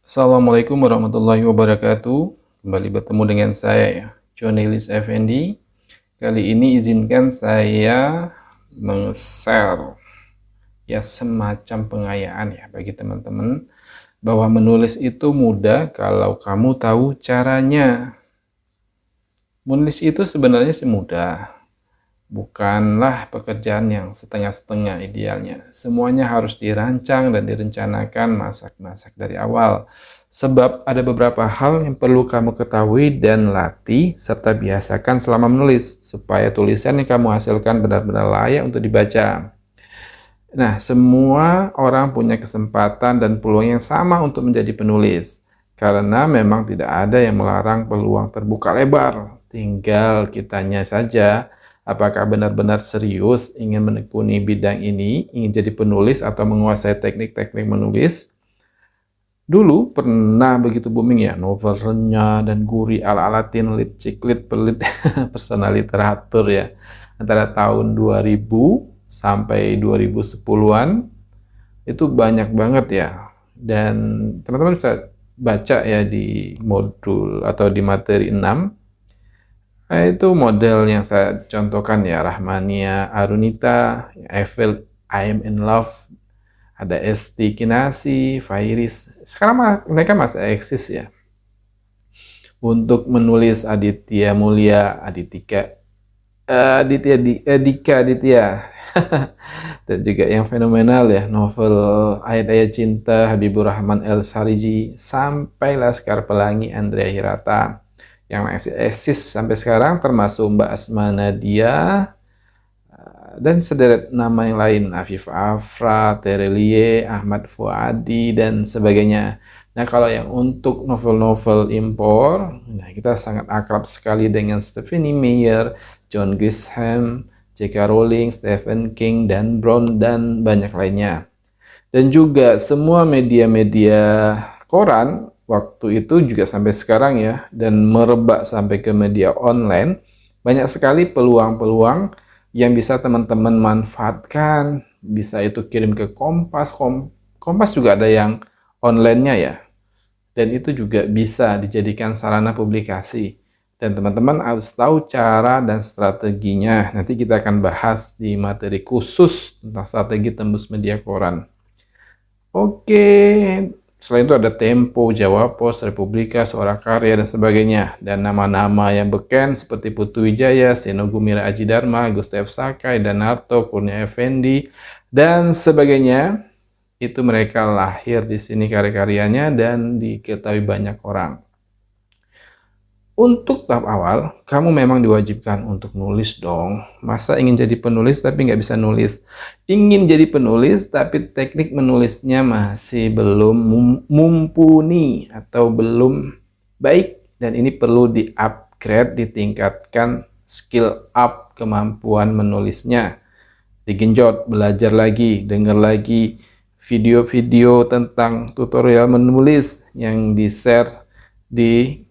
Assalamualaikum warahmatullahi wabarakatuh. Kembali bertemu dengan saya, Jonelis Effendi. Kali ini izinkan saya meng-share ya semacam pengayaan ya bagi teman-teman bahwa menulis itu mudah kalau kamu tahu caranya. Menulis itu sebenarnya sih mudah, bukanlah pekerjaan yang setengah-setengah idealnya. Semuanya harus dirancang dan direncanakan masak-masak dari awal. Sebab ada beberapa hal yang perlu kamu ketahui dan latih serta biasakan selama menulis supaya tulisan yang kamu hasilkan benar-benar layak untuk dibaca. Nah, semua orang punya kesempatan dan peluang yang sama untuk menjadi penulis. Karena memang tidak ada yang melarang peluang terbuka lebar. Tinggal kitanya saja apakah benar-benar serius ingin menekuni bidang ini, ingin jadi penulis atau menguasai teknik-teknik menulis. Dulu pernah begitu booming ya novel renyah dan gurih ala-ala teen lit, chick lit, pelit, personal literatur ya. Antara tahun 2000 sampai 2010-an itu banyak banget ya. Dan teman-teman bisa baca ya di modul atau di materi 6. Nah, itu model yang saya contohkan ya, Rahmania Arunita, I Feel I Am in Love, ada Esti Kinasi, Fairis. Sekarang mereka masih eksis ya. Untuk menulis Aditya Mulia, Dika Aditya. Dan juga yang fenomenal ya, novel Ayat-Ayat Cinta Habibur Rahman El Sariji sampai Laskar Pelangi Andrea Hirata yang masih eksis sampai sekarang, termasuk Mbak Asma Nadia dan sederet nama yang lain, Afif Afra, Terelie, Ahmad Fuadi, dan sebagainya. Nah, kalau yang untuk novel-novel impor, nah kita sangat akrab sekali dengan Stephenie Meyer, John Grisham, J.K. Rowling, Stephen King, Dan Brown, dan banyak lainnya. Dan juga semua media-media koran waktu itu juga sampai sekarang ya, dan merebak sampai ke media online, banyak sekali peluang-peluang yang bisa teman-teman manfaatkan. Bisa itu kirim ke Kompas, Kompas juga ada yang online-nya ya. Dan itu juga bisa dijadikan sarana publikasi. Dan teman-teman harus tahu cara dan strateginya. Nanti kita akan bahas di materi khusus tentang strategi tembus media koran. Oke, selain itu ada Tempo, Jawa Pos, Republika, Suara Karya, dan sebagainya. Dan nama-nama yang beken seperti Putu Wijaya, Seno Gumira Aji Dharma, Gustav Sakai, Danarto, Kurnia Effendi, dan sebagainya. Itu mereka lahir di sini karya-karyanya dan diketahui banyak orang. Untuk tahap awal, kamu memang diwajibkan untuk nulis dong. Masa ingin jadi penulis tapi nggak bisa nulis? Ingin jadi penulis tapi teknik menulisnya masih belum mumpuni atau belum baik. Dan ini perlu di-upgrade, ditingkatkan, skill up kemampuan menulisnya. Digenjot, belajar lagi, dengar lagi video-video tentang tutorial menulis yang di-share di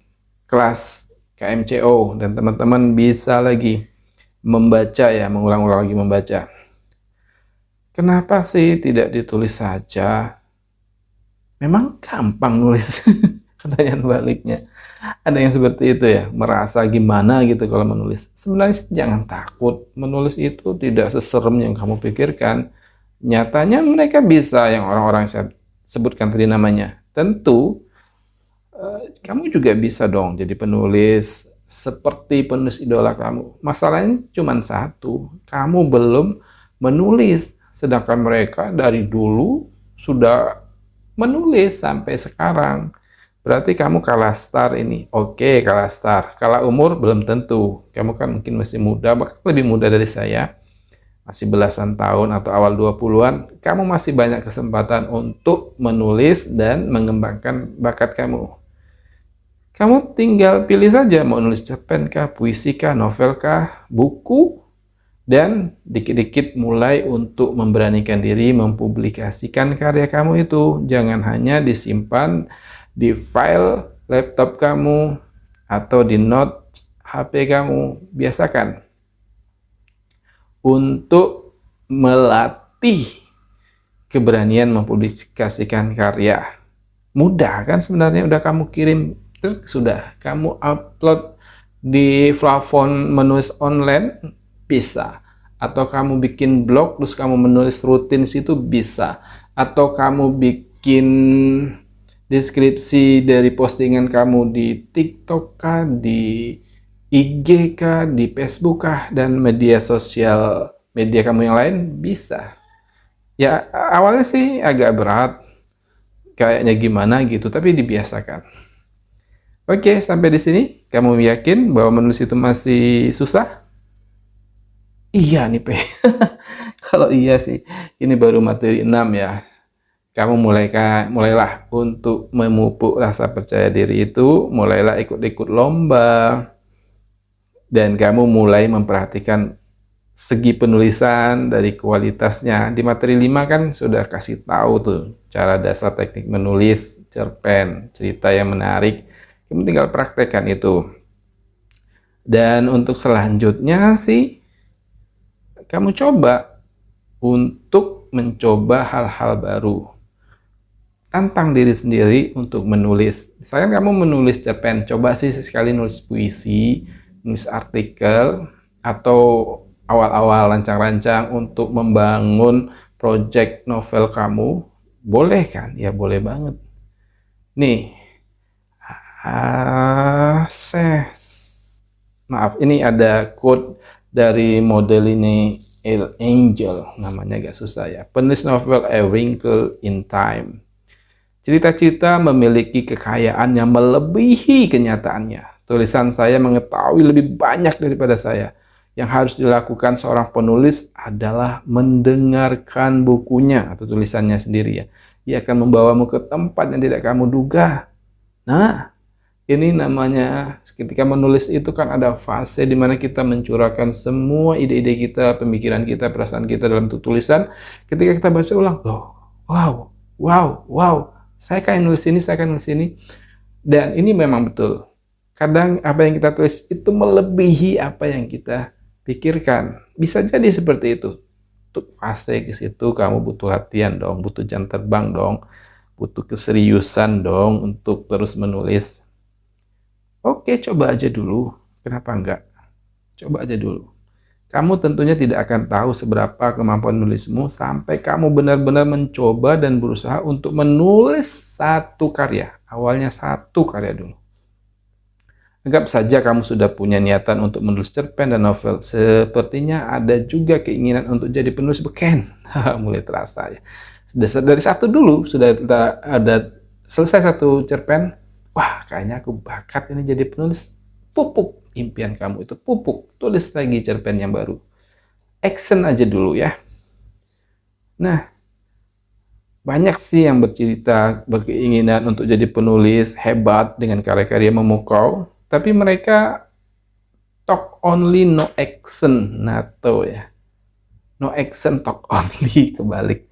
kelas KMCO, dan teman-teman bisa lagi membaca ya, mengulang-ulang lagi membaca. Kenapa sih tidak ditulis saja? Memang gampang nulis. Pertanyaan baliknya. Ada yang seperti itu ya, merasa gimana gitu kalau menulis. Sebenarnya jangan takut, menulis itu tidak seserem yang kamu pikirkan. Nyatanya mereka bisa, yang orang-orang saya sebutkan tadi namanya. Tentu kamu juga bisa dong jadi penulis seperti penulis idola kamu. Masalahnya cuma satu, kamu belum menulis. Sedangkan mereka dari dulu sudah menulis sampai sekarang. Berarti kamu kalah start ini. Oke, kalah start. Kalah umur belum tentu. Kamu kan mungkin masih muda, bahkan lebih muda dari saya. Masih belasan tahun atau awal 20-an. Kamu masih banyak kesempatan untuk menulis dan mengembangkan bakat kamu. Kamu tinggal pilih saja mau nulis cerpen kah, puisi kah, novel kah, buku, dan dikit-dikit mulai untuk memberanikan diri mempublikasikan karya kamu itu. Jangan hanya disimpan di file laptop kamu atau di note HP kamu. Biasakan untuk melatih keberanian mempublikasikan karya. Mudah kan sebenarnya, udah kamu kirim, terus sudah kamu upload di platform menulis online, bisa. Atau kamu bikin blog terus kamu menulis rutin situ, bisa. Atau kamu bikin deskripsi dari postingan kamu di TikTok kah, di IG kah, di Facebook kah, dan media sosial media kamu yang lain, bisa. Ya awalnya sih agak berat, kayaknya gimana gitu, tapi dibiasakan. Oke, sampai di sini. Kamu yakin bahwa menulis itu masih susah? Iya nih, Pe. Kalau iya sih, ini baru materi 6 ya. Kamu mulailah untuk memupuk rasa percaya diri itu, mulailah ikut-ikut lomba, dan kamu mulai memperhatikan segi penulisan dari kualitasnya. Di materi 5 kan sudah kasih tahu tuh cara dasar teknik menulis cerpen, cerita yang menarik. Kamu tinggal praktekkan itu. Dan untuk selanjutnya sih, kamu coba untuk mencoba hal-hal baru. Tantang diri sendiri untuk menulis. Misalkan kamu menulis cerpen, coba sih sekali nulis puisi, nulis artikel, atau awal-awal rancang-rancang untuk membangun project novel kamu. Boleh kan? Ya boleh banget. Nih, maaf, ini ada quote dari model ini, El Angel, namanya agak susah ya. Penulis novel A Wrinkle in Time. Cerita-cerita memiliki kekayaan yang melebihi kenyataannya. Tulisan saya mengetahui lebih banyak daripada saya. Yang harus dilakukan seorang penulis adalah mendengarkan bukunya atau tulisannya sendiri ya. Ia akan membawamu ke tempat yang tidak kamu duga. Nah, ini namanya ketika menulis itu kan ada fase di mana kita mencurahkan semua ide-ide kita, pemikiran kita, perasaan kita dalam tulisan. Ketika kita baca ulang, loh, wow, wow, wow, saya kayak nulis ini, saya kayak nulis ini. Dan ini memang betul. Kadang apa yang kita tulis itu melebihi apa yang kita pikirkan. Bisa jadi seperti itu. Untuk fase ke situ kamu butuh latihan dong, butuh jam terbang dong, butuh keseriusan dong untuk terus menulis. Oke, coba aja dulu. Kenapa enggak? Coba aja dulu. Kamu tentunya tidak akan tahu seberapa kemampuan menulismu sampai kamu benar-benar mencoba dan berusaha untuk menulis satu karya. Awalnya satu karya dulu. Anggap saja kamu sudah punya niatan untuk menulis cerpen dan novel. Sepertinya ada juga keinginan untuk jadi penulis beken. Mulai terasa ya. Dari satu dulu, sudah ada selesai satu cerpen. Wah, kayaknya aku bakat ini jadi penulis. Pupuk impian kamu itu, pupuk. Tulis lagi cerpen yang baru. Action aja dulu ya. Nah, banyak sih yang bercerita, berkeinginan untuk jadi penulis hebat dengan karya-karya memukau. Tapi mereka talk only, no action, NATO ya. No action, talk only, kebalik.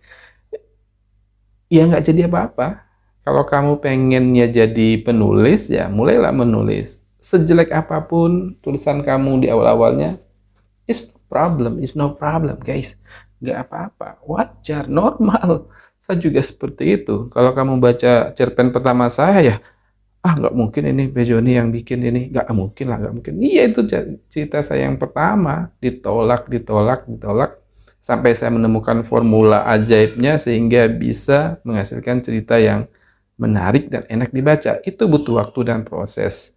Ya nggak jadi apa-apa. Kalau kamu pengennya jadi penulis, ya mulailah menulis. Sejelek apapun tulisan kamu di awal-awalnya, it's no problem guys. Nggak apa-apa, wajar, normal. Saya juga seperti itu. Kalau kamu baca cerpen pertama saya ya, nggak mungkin ini Bejoni yang bikin ini, nggak mungkin lah, nggak mungkin. Iya, itu cerita saya yang pertama, ditolak, ditolak, ditolak, sampai saya menemukan formula ajaibnya sehingga bisa menghasilkan cerita yang menarik dan enak dibaca. Itu butuh waktu dan proses.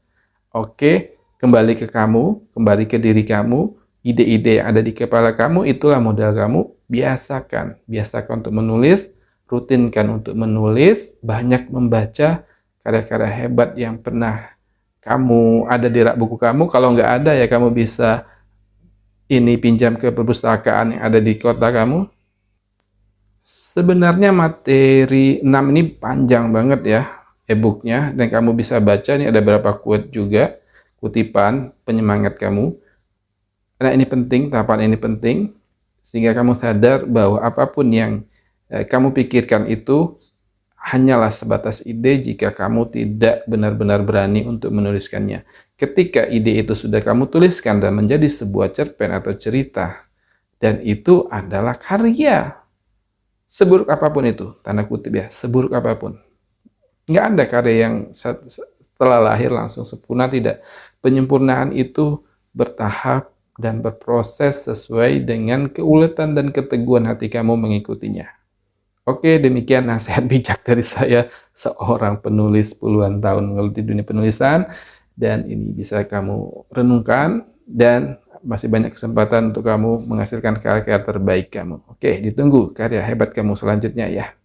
Oke, kembali ke kamu, kembali ke diri kamu, ide-ide yang ada di kepala kamu, itulah modal kamu. Biasakan, biasakan untuk menulis, rutinkan untuk menulis, banyak membaca karya-karya hebat yang pernah kamu ada di rak buku kamu. Kalau nggak ada ya kamu bisa ini pinjam ke perpustakaan yang ada di kota kamu. Sebenarnya materi 6 ini panjang banget ya e-booknya, dan kamu bisa baca, ini ada beberapa quote juga, kutipan penyemangat kamu. Karena ini penting, tahapan ini penting, sehingga kamu sadar bahwa apapun yang kamu pikirkan itu hanyalah sebatas ide jika kamu tidak benar-benar berani untuk menuliskannya. Ketika ide itu sudah kamu tuliskan dan menjadi sebuah cerpen atau cerita, dan itu adalah karya. Seburuk apapun itu, tanda kutip ya, seburuk apapun. Nggak ada karya yang setelah lahir langsung sempurna, tidak. Penyempurnaan itu bertahap dan berproses sesuai dengan keuletan dan keteguhan hati kamu mengikutinya. Oke, demikian nasihat bijak dari saya, seorang penulis puluhan tahun menggeluti dunia penulisan, dan ini bisa kamu renungkan, dan masih banyak kesempatan untuk kamu menghasilkan karya-karya terbaik kamu. Oke, ditunggu karya hebat kamu selanjutnya ya.